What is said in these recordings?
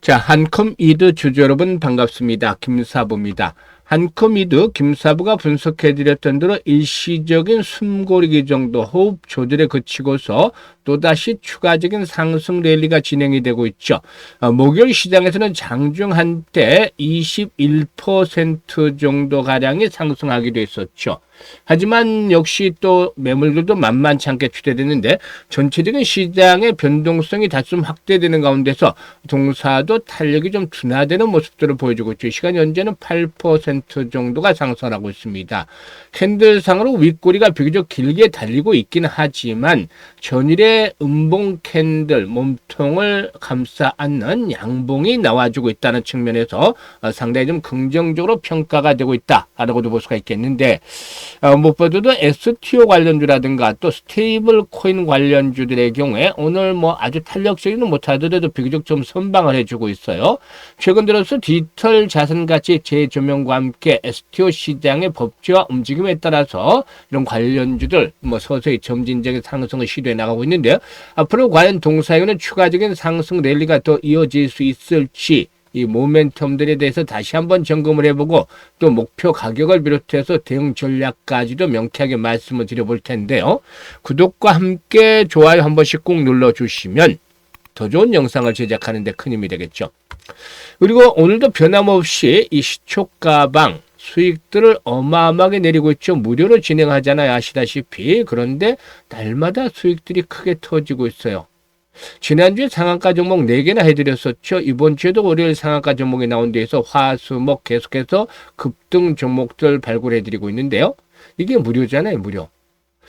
자, 한컴이드 주주 여러분 반갑습니다. 김사부입니다. 한컴이드 김사부가 분석해드렸던 대로 일시적인 숨고르기 정도 호흡 조절에 그치고서 또다시 추가적인 상승 랠리가 진행이 되고 있죠. 목요일 시장에서는 장중 한때 21% 정도 가량이 상승하기도 했었죠. 하지만 역시 또 매물들도 만만치 않게 추대되는데 전체적인 시장의 변동성이 다시 좀 확대되는 가운데서 동사도 탄력이 좀 둔화되는 모습들을 보여주고 있죠. 시간 현재는 8% 정도가 상승하고 있습니다. 캔들상으로 윗꼬리가 비교적 길게 달리고 있긴 하지만 전일의 음봉 캔들 몸통을 감싸 안는 양봉이 나와주고 있다는 측면에서 상당히 좀 긍정적으로 평가가 되고 있다라고도 볼 수가 있겠는데 무엇보다도 STO 관련주라든가 또 스테이블 코인 관련주들의 경우에 오늘 아주 탄력적이는 못하더라도 비교적 좀 선방을 해주고 있어요. 최근 들어서 디지털 자산 가치 재조명과 함께 STO 시장의 법제화 움직임에 따라서 이런 관련주들 서서히 점진적인 상승을 시도해 나가고 있는데요. 앞으로 과연 동사에는 추가적인 상승 랠리가 더 이어질 수 있을지 이 모멘텀들에 대해서 다시 한번 점검을 해보고 또 목표 가격을 비롯해서 대응 전략까지도 명쾌하게 말씀을 드려볼 텐데요. 구독과 함께 좋아요 한 번씩 꼭 눌러주시면 더 좋은 영상을 제작하는 데 큰 힘이 되겠죠. 그리고 오늘도 변함없이 이 시초가방 수익들을 어마어마하게 내리고 있죠. 무료로 진행하잖아요. 아시다시피. 그런데 날마다 수익들이 크게 터지고 있어요. 지난주에 상한가 종목 4개나 해드렸었죠. 이번 주에도 월요일 상한가 종목이 나온 데에서 화수목 계속해서 급등 종목들 발굴해드리고 있는데요. 이게 무료잖아요. 무료.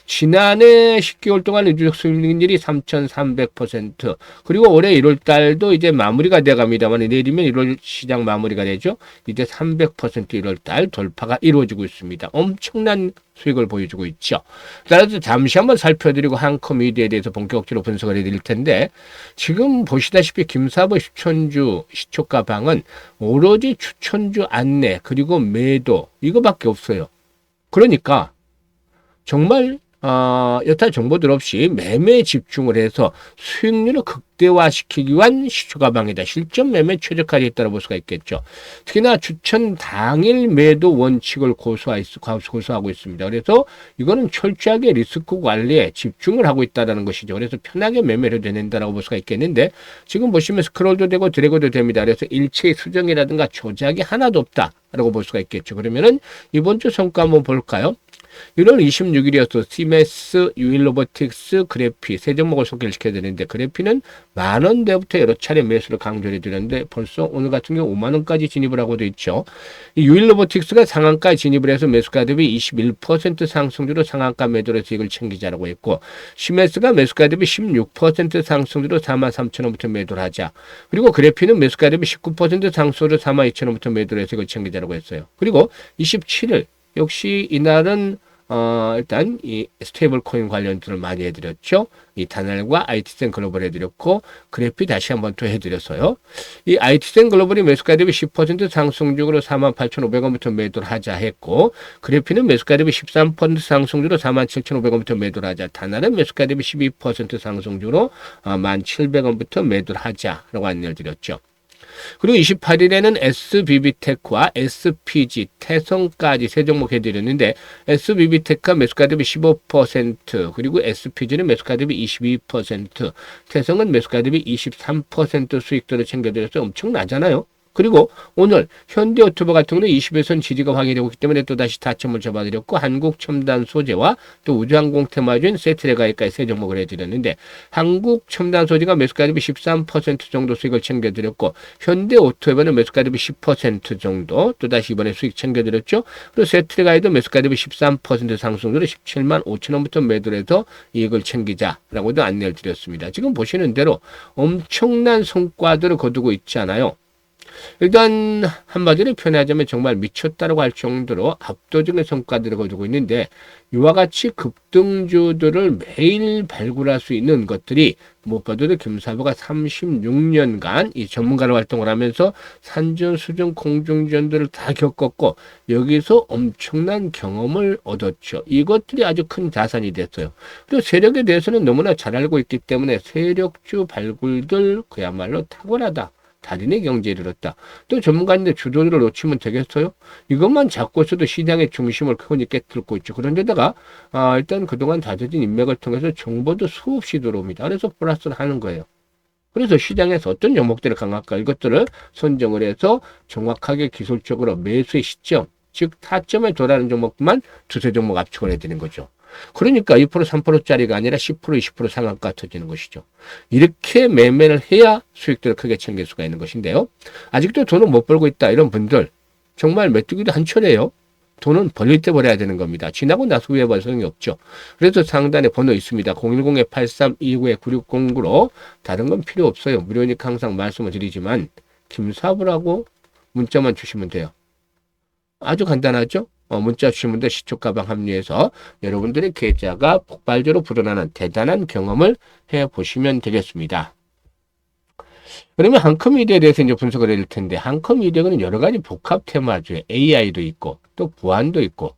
지난해 10개월 동안 누적 수익률이 3,300%. 그리고 올해 1월 달도 이제 마무리가 돼갑니다만 내리면 1월 시장 마무리가 되죠. 이제 300% 1월 달 돌파가 이루어지고 있습니다. 엄청난 수익을 보여주고 있죠. 따라서 잠시 한번 살펴드리고 한컴이드에 대해서 본격적으로 분석을 해드릴 텐데 지금 보시다시피 김사부 추천주 시초가방은 오로지 추천주 안내 그리고 매도 이거밖에 없어요. 그러니까 정말 여타 정보들 없이 매매에 집중을 해서 수익률을 극대화시키기 위한 시초가방이다. 실전 매매 최적화되어 있다고 볼 수가 있겠죠. 특히나 추천 당일 매도 원칙을 고수하고 있습니다. 그래서 이거는 철저하게 리스크 관리에 집중을 하고 있다는 것이죠. 그래서 편하게 매매를 된다고 볼 수가 있겠는데 지금 보시면 스크롤도 되고 드래그도 됩니다. 그래서 일체의 수정이라든가 조작이 하나도 없다라고 볼 수가 있겠죠. 그러면은 이번 주 성과 한번 볼까요? 1월 26일이었어. 시메스, 유일로보틱스, 그래피 세 종목을 소개를 시켜드렸는데 그래피는 만원대부터 여러 차례 매수를 강조해 드렸는데 벌써 오늘 같은 경우 5만원까지 진입을 하고 돼 있죠. 이 유일로보틱스가 상한가에 진입을 해서 매수가 대비 21% 상승주로 상한가 매도로 수익을 챙기자라고 했고 시메스가 매수가 대비 16% 상승주로 43,000원부터 매도를 하자. 그리고 그래피는 매수가 대비 19% 상승으로 42,000원부터 매도로 수익을 챙기자라고 했어요. 그리고 27일 역시 이날은 일단 이 스테이블 코인 관련들을 많이 해드렸죠. 이 다날과 IT센 글로벌 해드렸고 그래피 다시 한번 또 해드렸어요. 이 IT센 글로벌이 매수가 대비 10% 상승적으로 48,500원부터 매도를 하자 했고 그래피는 매수가 대비 13% 상승적으로 47,500원부터 매도를 하자. 다날은 매수가 대비 12% 상승적으로 1,700원부터 매도를 하자라고 안내를 드렸죠. 그리고 28일에는 SBB테크와 SPG, 태성까지 세 종목 해드렸는데 SBB테크가 매수가 대비 15% 그리고 SPG는 매수가 대비 22% 태성은 매수가 대비 23% 수익들을 챙겨드려서 엄청나잖아요. 그리고 오늘 현대오토바 같은 경우는 20에선 지지가 확인되고 있기 때문에 또다시 타점을 잡아드렸고 한국첨단소재와 또 우주항공 테마주인 세트레가이까지 세 종목을 해드렸는데 한국첨단소재가 매수가 대비 13% 정도 수익을 챙겨드렸고 현대오토바는 매수가 대비 10% 정도 또다시 이번에 수익 챙겨드렸죠. 그리고 세트레가이도 매수가 대비 13% 상승으로 17만 5천원부터 매도를 해서 이익을 챙기자라고도 안내를 드렸습니다. 지금 보시는 대로 엄청난 성과들을 거두고 있잖아요. 일단 한마디로 표현하자면 정말 미쳤다라고 할 정도로 압도적인 성과들을 거두고 있는데 이와 같이 급등주들을 매일 발굴할 수 있는 것들이 무엇보다도 김사부가 36년간 이 전문가로 활동을 하면서 산전, 수전, 공중전들을 다 겪었고 여기서 엄청난 경험을 얻었죠. 이것들이 아주 큰 자산이 됐어요. 그리고 세력에 대해서는 너무나 잘 알고 있기 때문에 세력주 발굴들 그야말로 탁월하다. 달인의 경지에 이르렀다. 또 전문가인데 주도를 놓치면 되겠어요? 이것만 잡고서도 시장의 중심을 크게 깨뜨리고 있죠. 그런데다가 일단 그동안 다져진 인맥을 통해서 정보도 수없이 들어옵니다. 그래서 플러스를 하는 거예요. 그래서 시장에서 어떤 종목들이 강할까 이것들을 선정을 해서 정확하게 기술적으로 매수의 시점, 즉 타점에 도달하는 종목만 두세 종목 압축을 해드리는 거죠. 그러니까 2% 3%짜리가 아니라 10% 20% 상한가 터지는 것이죠. 이렇게 매매를 해야 수익들을 크게 챙길 수가 있는 것인데요. 아직도 돈을 못 벌고 있다 이런 분들 정말 메뚜기도 한철이에요. 돈은 벌릴 때 벌어야 되는 겁니다. 지나고 나서 후회 벌 소용이 없죠. 그래서 상단에 번호 있습니다. 010-8329-9609로 다른 건 필요 없어요. 무료니까 항상 말씀을 드리지만 김사부라고 문자만 주시면 돼요. 아주 간단하죠? 문자 주시면 돼 시초가방 합류해서 여러분들의 계좌가 폭발적으로 불어나는 대단한 경험을 해보시면 되겠습니다. 그러면 한컴미디어에 대해서 이제 분석을 해야 될 텐데, 한컴미디어는 여러 가지 복합 테마죠. AI도 있고, 또 보안도 있고,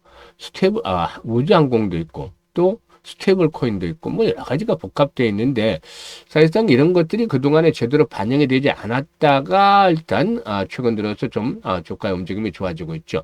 우주항공도 있고, 또 스테이블 코인도 있고, 뭐 여러 가지가 복합되어 있는데, 사실상 이런 것들이 그동안에 제대로 반영이 되지 않았다가, 일단, 최근 들어서 좀, 주가의 움직임이 좋아지고 있죠.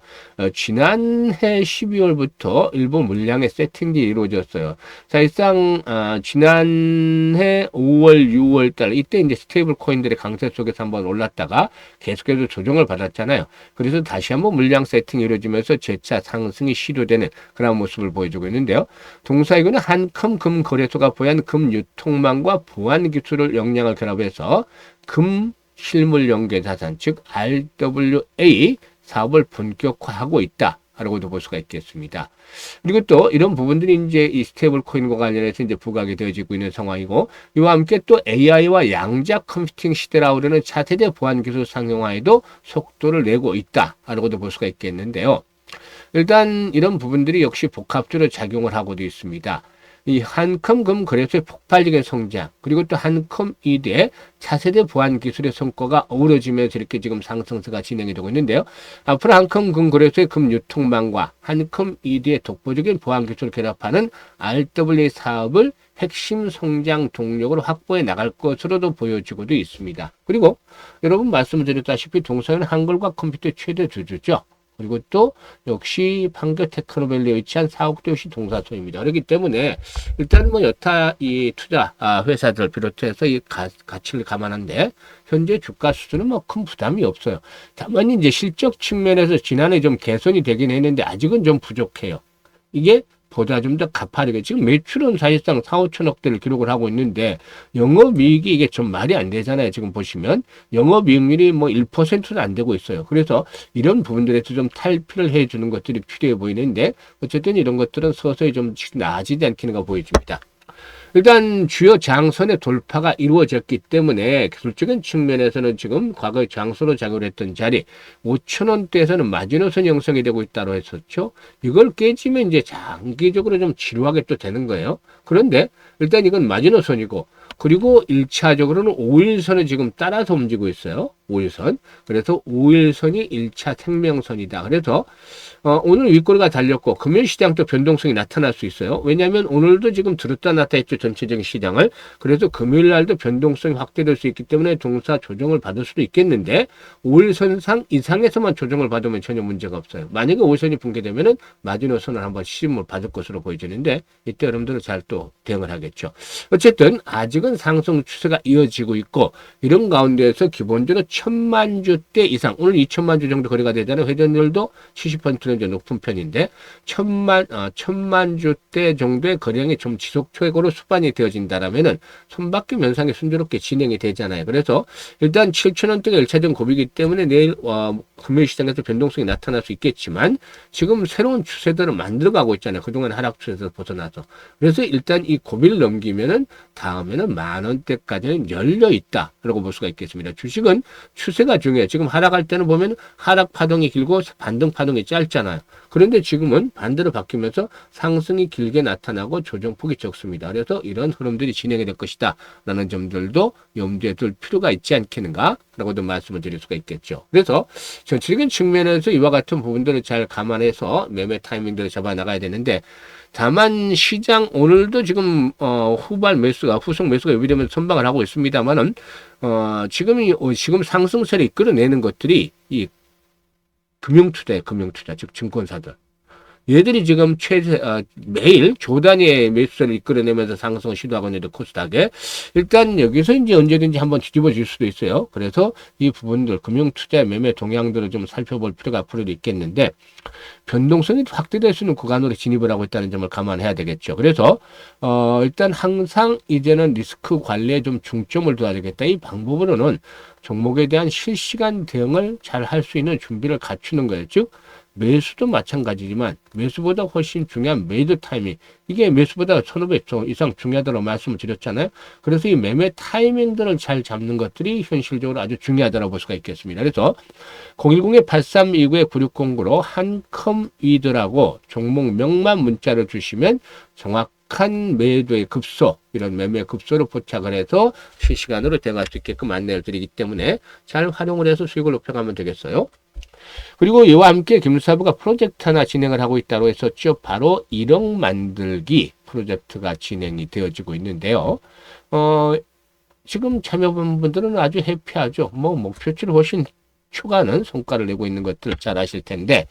지난해 12월부터 일부 물량의 세팅이 이루어졌어요. 사실상, 지난해 5월, 6월 달, 이때 이제 스테이블 코인들의 강세 속에서 한번 올랐다가 계속해서 조정을 받았잖아요. 그래서 다시 한번 물량 세팅이 이루어지면서 재차 상승이 시도되는 그런 모습을 보여주고 있는데요. 동사이고는 한컴금 거래소가 보유한 금 유통망과 보안 기술을 역량을 결합해서 금 실물 연계 자산 즉 RWA 사업을 본격화하고 있다. 라고도 볼 수가 있겠습니다. 그리고 또 이런 부분들이 이제 이 스테이블 코인과 관련해서 이제 부각이 되어지고 있는 상황이고, 이와 함께 또 AI와 양자 컴퓨팅 시대라 우리는 차세대 보안 기술 상용화에도 속도를 내고 있다. 라고도 볼 수가 있겠는데요. 일단 이런 부분들이 역시 복합적으로 작용을 하고도 있습니다. 이 한컴금 거래소의 폭발적인 성장, 그리고 또 한컴이드의 차세대 보안 기술의 성과가 어우러지면서 이렇게 지금 상승세가 진행이 되고 있는데요. 앞으로 한컴금 거래소의 금 유통망과 한컴이드의 독보적인 보안 기술을 결합하는 RWA 사업을 핵심 성장 동력으로 확보해 나갈 것으로도 보여지고도 있습니다. 그리고 여러분 말씀드렸다시피 동서는 한글과 컴퓨터의 최대 주주죠. 그리고 또 역시 판교 테크노밸리에 위치한 사옥도시 동사소입니다. 그렇기 때문에 일단 뭐 여타 이 투자 회사들 비롯해서 이 가치를 감안한데 현재 주가 수준은 뭐 큰 부담이 없어요. 다만 이제 실적 측면에서 지난해 좀 개선이 되긴 했는데 아직은 좀 부족해요. 이게 보다 좀 더 가파르게 지금 매출은 사실상 4, 5천억대를 기록을 하고 있는데 영업이익이 이게 좀 말이 안 되잖아요. 지금 보시면 영업이익률이 뭐 1%도 안 되고 있어요. 그래서 이런 부분들에서 좀 탈피를 해주는 것들이 필요해 보이는데 어쨌든 이런 것들은 서서히 좀 나아지지 않기는가 보여집니다. 일단 주요 장선의 돌파가 이루어졌기 때문에 기술적인 측면에서는 지금 과거의 장소로 작용을 했던 자리 5천원대에서는 마지노선 형성이 되고 있다고 했었죠. 이걸 깨지면 이제 장기적으로 좀 지루하게 또 되는 거예요. 그런데 일단 이건 마지노선이고, 그리고 1차적으로는 5일선을 지금 따라서 움직이고 있어요. 5일선. 그래서 5일선이 1차 생명선이다. 그래서 오늘 윗꼬리가 달렸고 금요일 시장도 변동성이 나타날 수 있어요. 왜냐하면 오늘도 지금 들었다 놨다 했죠. 전체적인 시장을. 그래서 금요일 날도 변동성이 확대될 수 있기 때문에 동사 조정을 받을 수도 있겠는데 5일선상 이상에서만 조정을 받으면 전혀 문제가 없어요. 만약에 5일선이 붕괴되면은 마지노선을 한번 시름을 받을 것으로 보여지는데 이때 여러분들은 잘 또 대응을 하겠죠. 어쨌든 아직은 상승 추세가 이어지고 있고, 이런 가운데에서 기본적으로 1000만 주대 이상, 오늘 2000만 주 정도 거래가 되잖아요. 회전율도 70%는 이제 높은 편인데 1000만 주대 정도의 거래량이 좀 지속적으로 수반이 되어진다라면은 손바퀴 면상이 순조롭게 진행이 되잖아요. 그래서 일단 7,000원대가 1차적 고비이기 때문에 내일 금요일 시장에서 변동성이 나타날 수 있겠지만 지금 새로운 추세들을 만들어가고 있잖아요. 그동안 하락 추세에서 벗어나서. 그래서 일단 이 고비를 넘기면은 다음에는 10,000원대까지는 열려 있다라고 볼 수가 있겠습니다. 주식은 추세가 중요해요. 지금 하락할 때는 보면 하락 파동이 길고 반등 파동이 짧잖아요. 그런데 지금은 반대로 바뀌면서 상승이 길게 나타나고 조정폭이 적습니다. 그래서 이런 흐름들이 진행이 될 것이다 라는 점들도 염두에 둘 필요가 있지 않겠는가 라고도 말씀을 드릴 수가 있겠죠. 그래서 전체적인 측면에서 이와 같은 부분들을 잘 감안해서 매매 타이밍들을 잡아 나가야 되는데, 다만 시장 오늘도 지금 후속 매수가 유비되면서 선방을 하고 있습니다만은 지금 상승세를 이끌어내는 것들이 이 금융투자 즉 증권사들. 얘들이 지금 매일 조단위의 매수세를 이끌어내면서 상승을 시도하고 있는데 코스닥에 일단 여기서 이제 언제든지 한번 뒤집어질 수도 있어요. 그래서 이 부분들 금융투자 매매 동향들을 좀 살펴볼 필요가 앞으로도 있겠는데 변동성이 확대될 수 있는 구간으로 진입을 하고 있다는 점을 감안해야 되겠죠. 그래서 일단 항상 이제는 리스크 관리에 좀 중점을 둬야 되겠다. 이 방법으로는 종목에 대한 실시간 대응을 잘 할 수 있는 준비를 갖추는 거예요. 즉 매수도 마찬가지지만 매수보다 훨씬 중요한 매도 타이밍, 이게 매수보다 1500조 이상 중요하다고 말씀을 드렸잖아요. 그래서 이 매매 타이밍들을 잘 잡는 것들이 현실적으로 아주 중요하다고 볼 수가 있겠습니다. 그래서 010-8329-9609로 한컴위드라고 종목명만 문자를 주시면 정확한 매도의 급소, 이런 매매 급소를 포착을 해서 실시간으로 대응할 수 있게끔 안내를 드리기 때문에 잘 활용을 해서 수익을 높여가면 되겠어요. 그리고 이와 함께 김사부가 프로젝트 하나 진행을 하고 있다고 했었죠. 바로 1억 만들기 프로젝트가 진행이 되어지고 있는데요. 지금 참여한 분들은 아주 해피하죠. 목표치를 훨씬 초과하는 성과를 내고 있는 것들 잘 아실 텐데,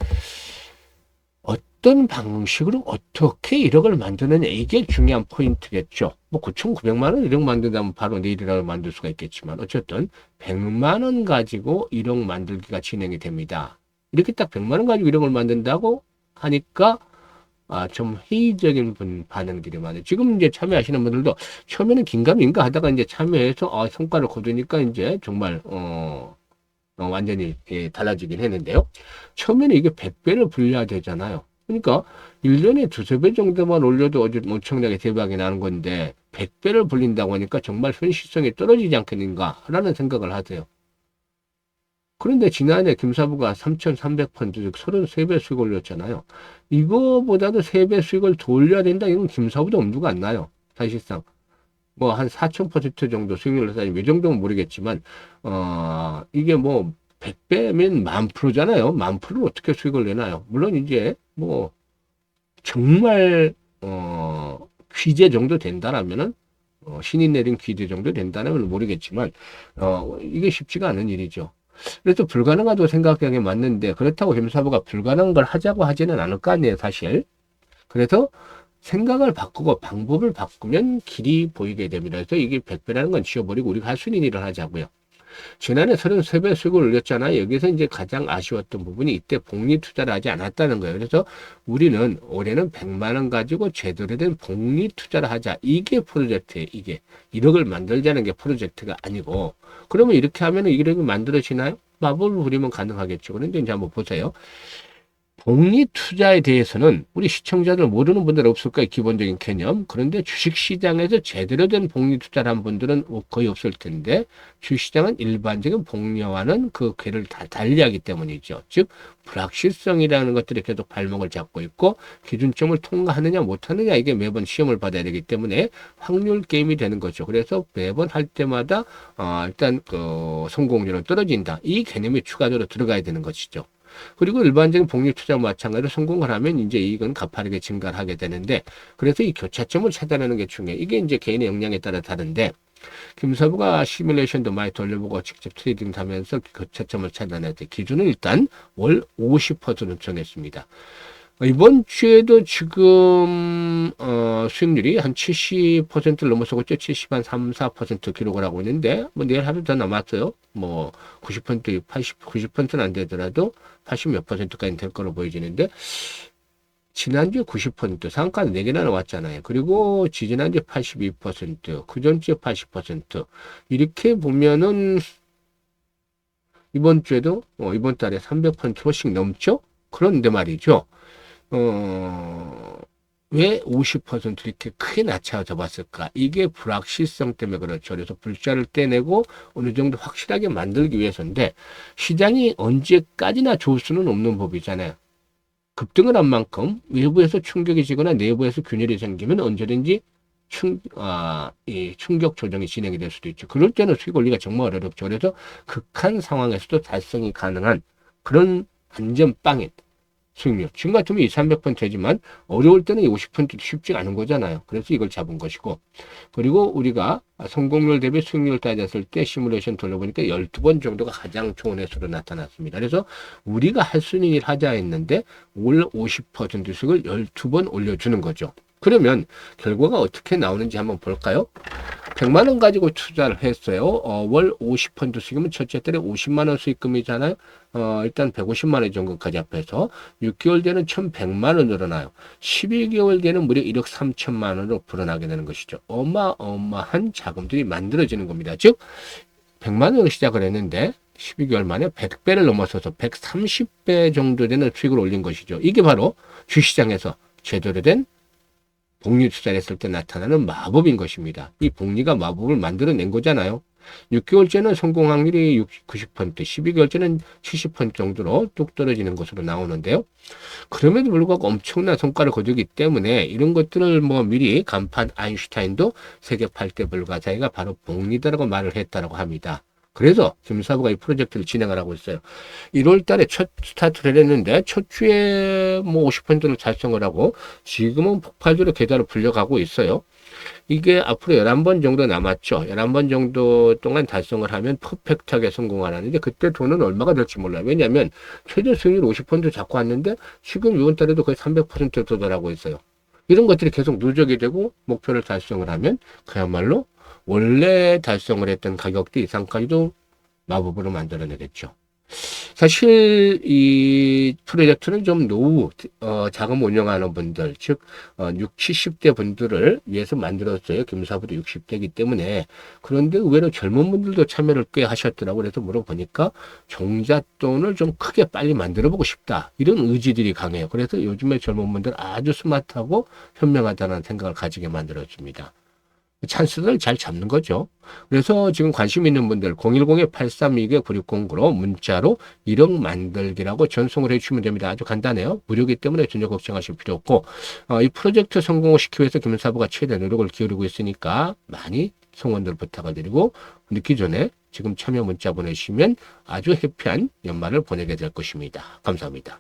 어떤 방식으로 어떻게 1억을 만드느냐, 이게 중요한 포인트겠죠. 9,900만 원 1억 만든다면 바로 내일이라도 만들 수가 있겠지만 어쨌든 100만 원 가지고 1억 만들기가 진행이 됩니다. 이렇게 딱 100만 원 가지고 1억을 만든다고 하니까 좀 회의적인 반응들이 많아요. 지금 이제 참여하시는 분들도 처음에는 긴가민가 하다가 이제 참여해서 성과를 거두니까 이제 정말 완전히 달라지긴 했는데요. 처음에는 이게 100배를 불려야 되잖아요. 그러니까 1년에 두세 배 정도만 올려도 엄청나게 대박이 나는 건데 100배를 불린다고 하니까 정말 현실성이 떨어지지 않겠는가라는 생각을 하세요. 그런데 지난해 김사부가 3,300%, 즉 33배 수익 올렸잖아요. 이거보다도 3배 수익을 더 올려야 된다. 이건 김사부도 엄두가 안 나요. 사실상. 한 4,000% 정도 수익률을 따지면 이 정도는 모르겠지만, 이게 100배면 10,000%잖아요. 10,000%를 어떻게 수익을 내나요? 물론 이제, 정말, 귀재 정도 된다라면은, 신이 내린 귀재 정도 된다면 모르겠지만, 이게 쉽지가 않은 일이죠. 그래서 불가능하다고 생각하기에 맞는데, 그렇다고 김사부가 불가능한 걸 하자고 하지는 않을 거 아니에요, 사실. 그래서 생각을 바꾸고 방법을 바꾸면 길이 보이게 됩니다. 그래서 이게 100배라는 건 지워버리고 우리가 할 수 있는 일을 하자고요. 지난해 33배 수익을 올렸잖아요. 여기서 이제 가장 아쉬웠던 부분이 이때 복리 투자를 하지 않았다는 거예요. 그래서 우리는 올해는 100만 원 가지고 제대로 된 복리 투자를 하자. 이게 프로젝트예요. 이게 1억을 만들자는 게 프로젝트가 아니고, 그러면 이렇게 하면 1억이 만들어지나요? 마법을 부리면 가능하겠죠. 그런데 이제 한번 보세요. 복리 투자에 대해서는 우리 시청자들 모르는 분들 없을 거예요. 기본적인 개념. 그런데 주식시장에서 제대로 된 복리 투자를 한 분들은 거의 없을 텐데, 주식시장은 일반적인 복리와는 그 궤를 다 달리하기 때문이죠. 즉 불확실성이라는 것들이 계속 발목을 잡고 있고, 기준점을 통과하느냐 못하느냐, 이게 매번 시험을 받아야 되기 때문에 확률 게임이 되는 거죠. 그래서 매번 할 때마다 일단 성공률은 떨어진다. 이 개념이 추가적으로 들어가야 되는 것이죠. 그리고 일반적인 복리 투자와 마찬가지로 성공을 하면 이제 이익은 가파르게 증가를 하게 되는데, 그래서 이 교차점을 찾아내는 게 중요해요. 이게 이제 개인의 역량에 따라 다른데, 김사부가 시뮬레이션도 많이 돌려보고 직접 트레이딩 하면서 교차점을 찾아낼 때 기준은 일단 월 50%를 정했습니다. 이번 주에도 지금 수익률이 한 70%를 넘어서고 있죠. 73, 4% 기록을 하고 있는데, 내일 하루 더 남았어요. 90%, 90%는 안 되더라도 80 몇 %까지 될 거로 보여지는데, 지난주에 90%, 상한가는 4개나 나왔잖아요. 그리고 지지난주에 82%, 그 전주에 80%. 이렇게 보면은, 이번 주에도, 이번 달에 300%씩 넘죠? 그런데 말이죠. 왜 50% 이렇게 크게 낮춰져 봤을까? 이게 불확실성 때문에 그렇죠. 그래서 불자를 떼내고 어느 정도 확실하게 만들기 위해서인데, 시장이 언제까지나 좋을 수는 없는 법이잖아요. 급등을 한 만큼 외부에서 충격이 지거나 내부에서 균열이 생기면 언제든지 이 충격 조정이 진행이 될 수도 있죠. 그럴 때는 수익 올리기가 정말 어렵죠. 그래서 극한 상황에서도 달성이 가능한 그런 안전빵인 수익률. 지금 같으면 200~300%지만 어려울 때는 50%도 쉽지가 않은 거잖아요. 그래서 이걸 잡은 것이고, 그리고 우리가 성공률 대비 수익률 따졌을 때 시뮬레이션 돌려보니까 12번 정도가 가장 좋은 횟수로 나타났습니다. 그래서 우리가 할 수 있는 일 하자 했는데 올 50% 수익을 12번 올려주는 거죠. 그러면 결과가 어떻게 나오는지 한번 볼까요? 100만 원 가지고 투자를 했어요. 월 50% 수익이면 첫째 달에 50만 원 수익금이잖아요. 일단 150만 원 정도까지 합해서 6개월 뒤에는 1,100만 원 늘어나요. 12개월 뒤에는 무려 1억 3천만 원으로 불어나게 되는 것이죠. 어마어마한 자금들이 만들어지는 겁니다. 즉 100만 원을 시작을 했는데 12개월 만에 100배를 넘어서서 130배 정도 되는 수익을 올린 것이죠. 이게 바로 주시장에서 제대로 된 복리 투자를 했을 때 나타나는 마법인 것입니다. 이 복리가 마법을 만들어낸 거잖아요. 6개월째는 성공 확률이 90%, 12개월째는 70% 정도로 뚝 떨어지는 것으로 나오는데요. 그럼에도 불구하고 엄청난 성과를 거두기 때문에 이런 것들을 뭐 미리 간판 아인슈타인도 세계 8대 불가사의가 바로 복리다라고 말을 했다라고 합니다. 그래서 김사부가 이 프로젝트를 진행을 하고 있어요. 1월 달에 첫 스타트를 했는데 첫 주에 뭐 50%를 달성을 하고 지금은 폭발적으로 계단을 불려가고 있어요. 이게 앞으로 11번 정도 남았죠. 11번 정도 동안 달성을 하면 퍼펙트하게 성공하는데 그때 돈은 얼마가 될지 몰라요. 왜냐하면 최저 수익률 50% 잡고 왔는데 지금 이번 달에도 거의 300% 도달하고 있어요. 이런 것들이 계속 누적이 되고 목표를 달성을 하면 그야말로 원래 달성을 했던 가격대 이상까지도 마법으로 만들어내겠죠. 사실 이 프로젝트는 좀 노후 자금 운영하는 분들, 즉 60, 70대 분들을 위해서 만들었어요. 김사부도 60대이기 때문에. 그런데 의외로 젊은 분들도 참여를 꽤 하셨더라고요. 그래서 물어보니까 종잣돈을 좀 크게 빨리 만들어보고 싶다. 이런 의지들이 강해요. 그래서 요즘에 젊은 분들 아주 스마트하고 현명하다는 생각을 가지게 만들었습니다. 찬스를 잘 잡는 거죠. 그래서 지금 관심 있는 분들 010-832-9609로 문자로 1억 만들기라고 전송을 해주시면 됩니다. 아주 간단해요. 무료이기 때문에 전혀 걱정하실 필요 없고 이 프로젝트 성공을 시키기 위해서 김사부가 최대 노력을 기울이고 있으니까 많이 성원들 부탁을 드리고 늦기 전에 지금 참여 문자 보내시면 아주 해피한 연말을 보내게 될 것입니다. 감사합니다.